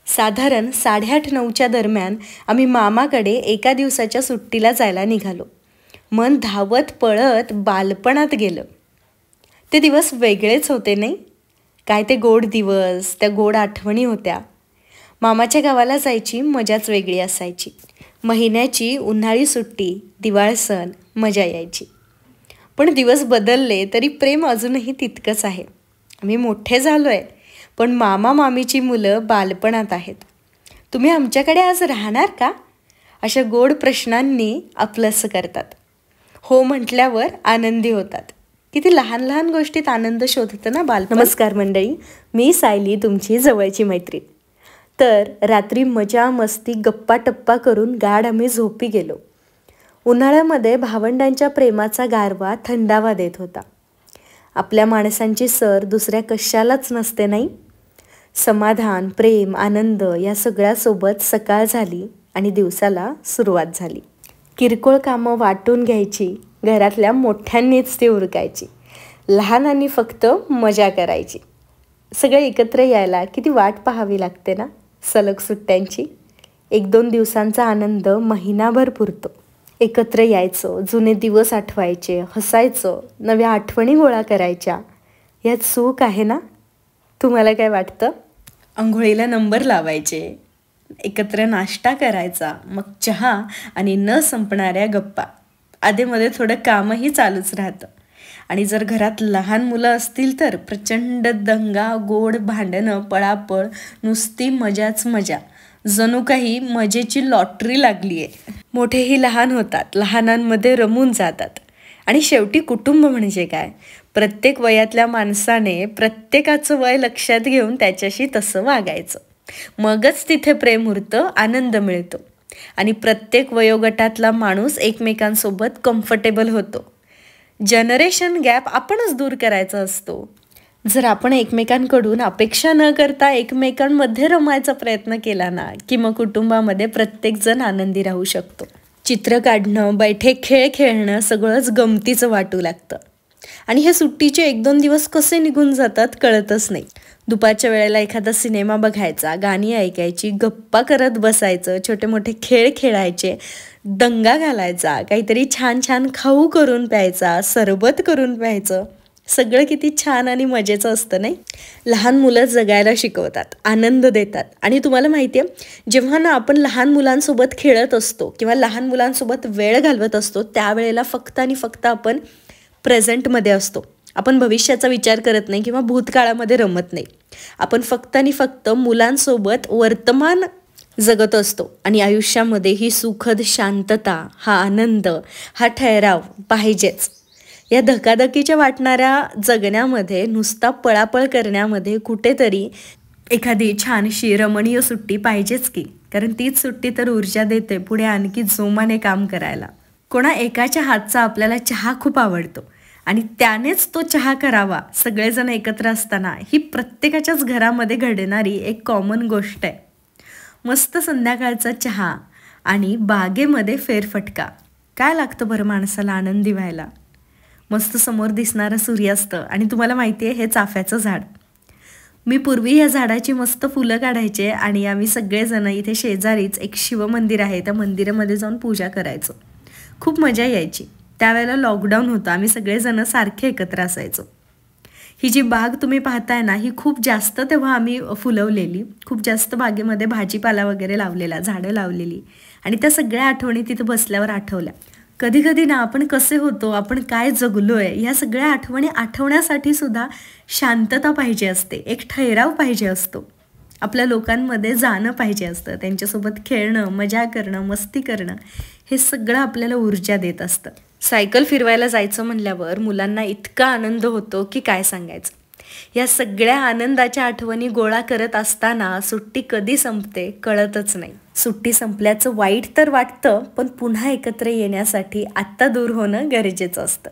साधारण 8:30-9च्या दरम्यान आम्ही मामाकडे एका दिवसाच्या सुट्टीला जायला निघालो. मन धावत पळत बालपणात गेलं. ते दिवस वेगळेच होते नाही. काय ते गोड दिवस, त्या गोड आठवणी होत्या. मामाच्या गावाला जायची मजाच वेगळी असायची. महिन्याची उन्हाळी सुट्टी, दिवाळ सण, मजा यायची. पण दिवस बदलले तरी प्रेम अजूनही तितकंच आहे. आम्ही मोठे झालो आहे, पण मामा मामीची मुलं बालपणात आहेत. तुम्ही आमच्याकडे आज राहणार का? अशा गोड प्रश्नांनी आपलंसं करतात. हो म्हटल्यावर आनंदी होतात. किती लहान लहान गोष्टीत आनंद शोधतं ना बालपण. नमस्कार मंडळी, मी सायली, तुमची जवळची मैत्रीण. तर रात्री मजा मस्ती गप्पा टप्पा करून गाढ आम्ही झोपी गेलो. उन्हाळ्यामध्ये भावंडांच्या प्रेमाचा गारवा थंडावा देत होता. आपल्या माणसांची सर दुसऱ्या कशालाच नसते नाही. समाधान, प्रेम, आनंद या सगळ्यासोबत सकाळ झाली आणि दिवसाला सुरुवात झाली. किरकोळ कामं वाटून घ्यायची, घरातल्या मोठ्यांनीच ती उरकायची. लहानांनी फक्त मजा करायची. सगळे एकत्र यायला किती वाट पाहावी लागते ना सलग सुट्ट्यांची. 1-2 दिवसांचा आनंद महिनाभर पुरतो. एकत्र यायचं, जुने दिवस आठवायचे, हसायचं, नव्या आठवणी गोळा करायच्या. यात सुख आहे ना. तुम्हाला काय वाटतं? अंघोळीला नंबर लावायचे, एकत्र नाश्ता करायचा, मग चहा आणि न संपणाऱ्या गप्पा. आधेमध्ये थोडं कामही चालूच राहतं. आणि जर घरात लहान मुलं असतील तर प्रचंड दंगा, गोड भांडणं, पळापळ, नुसती मजाच मजा. जणू काही मजेची लॉटरी लागली आहे. मोठेही लहान होतात, लहानांमध्ये रमून जातात. आणि शेवटी कुटुंब म्हणजे काय? प्रत्येक वयातल्या माणसाने प्रत्येकाचं वय लक्षात घेऊन त्याच्याशी तसं वागायचं. मगच तिथे प्रेम उरतं, आनंद मिळतो आणि प्रत्येक वयोगटातला माणूस एकमेकांसोबत कम्फर्टेबल होतो. जनरेशन गॅप आपणच दूर करायचा असतो. जर आपण एकमेकांकडून अपेक्षा न करता एकमेकांमध्ये रमायचा प्रयत्न केला ना, की मग कुटुंबामध्ये प्रत्येकजण आनंदी राहू शकतो. चित्र काढणं, बैठे खेळ खेळणं सगळंच गमतीचं वाटू लागतं. आणि हे सुट्टीचे 1-2 दिवस कसे निघून जातात कळतच नाही. दुपारच्या वेळेला एखादा सिनेमा बघायचा, गाणी ऐकायची, गप्पा करत बसायचं, छोटे मोठे खेळ खेळायचे, दंगा घालायचा, काहीतरी छान छान खाऊ करून प्यायचा, सरबत करून प्यायचं. सगळं किती छान आणि मजेचं असतं नाही. लहान मुलं जगायला शिकवतात, आनंद देतात. आणि तुम्हाला माहिती आहे, जेव्हा ना आपण लहान मुलांसोबत खेळत असतो किंवा लहान मुलांसोबत वेळ घालवत असतो, त्यावेळेला फक्त आणि फक्त आपण प्रेझेंटमध्ये असतो. आपण भविष्याचा विचार करत नाही किंवा भूतकाळामध्ये रमत नाही. आपण फक्त आणि फक्त मुलांसोबत वर्तमान जगत असतो. आणि आयुष्यामध्ये ही सुखद शांतता, हा आनंद, हा ठहराव पाहिजेच. या धकाधकीच्या वाटणाऱ्या जगण्यामध्ये नुसता पळापळ करण्यामध्ये कुठेतरी एखादी छानशी रमणीय सुट्टी पाहिजेच की. कारण तीच सुट्टी तर ऊर्जा देते पुढे आणखी जोमाने काम करायला. कोणा एकाच्या हातचा आपल्याला चहा खूप आवडतो आणि त्यानेच तो चहा करावा सगळेजण एकत्र असताना, ही प्रत्येकाच्याच घरामध्ये घडणारी एक कॉमन गोष्ट आहे. मस्त संध्याकाळचा चहा आणि बागेमध्ये फेरफटका. काय लागतं बरं माणसाला आनंदी व्हायला? मस्त समोर दिसणारं सूर्यास्त आणि तुम्हाला माहिती आहे हे चाफ्याचं झाड. मी पूर्वी या झाडाची मस्त फुलं काढायचे आणि आम्ही सगळेजण इथे शेजारीच एक शिवमंदिर आहे, त्या मंदिरामध्ये जाऊन पूजा करायचो. खूप मजा यायची. त्यावेळेला लॉकडाऊन होतं, आम्ही सगळेजण सारखे एकत्र असायचो. ही जी बाग तुम्ही पाहताय ना, ही खूप जास्त तेव्हा आम्ही फुलवलेली. खूप जास्त बागेमध्ये भाजीपाला वगैरे लावलेला, झाडं लावलेली. आणि त्या सगळ्या आठवणी तिथं बसल्यावर आठवल्या. कधी कधी ना आपण कसे होतो, आपण काय जगलो आहे, ह्या सगळ्या आठवणी आठवण्यासाठी सुद्धा शांतता पाहिजे असते, एक ठहराव पाहिजे असतो. आपल्या लोकांमध्ये जाणं पाहिजे असतं, त्यांच्यासोबत खेळणं, मजा करणं, मस्ती करणं, हे सगळं आपल्याला ऊर्जा देत असतं. सायकल फिरवायला जायचं म्हणल्यावर मुलांना इतका आनंद होतो की काय सांगायचं. या सगळ्या आनंदाच्या आठवणी गोळा करत असताना सुट्टी कधी संपते कळतच नाही. सुट्टी संपल्याचं वाईट तर वाटतं, पण पुन्हा एकत्र येण्यासाठी आत्ता दूर होणं गरजेचं असतं.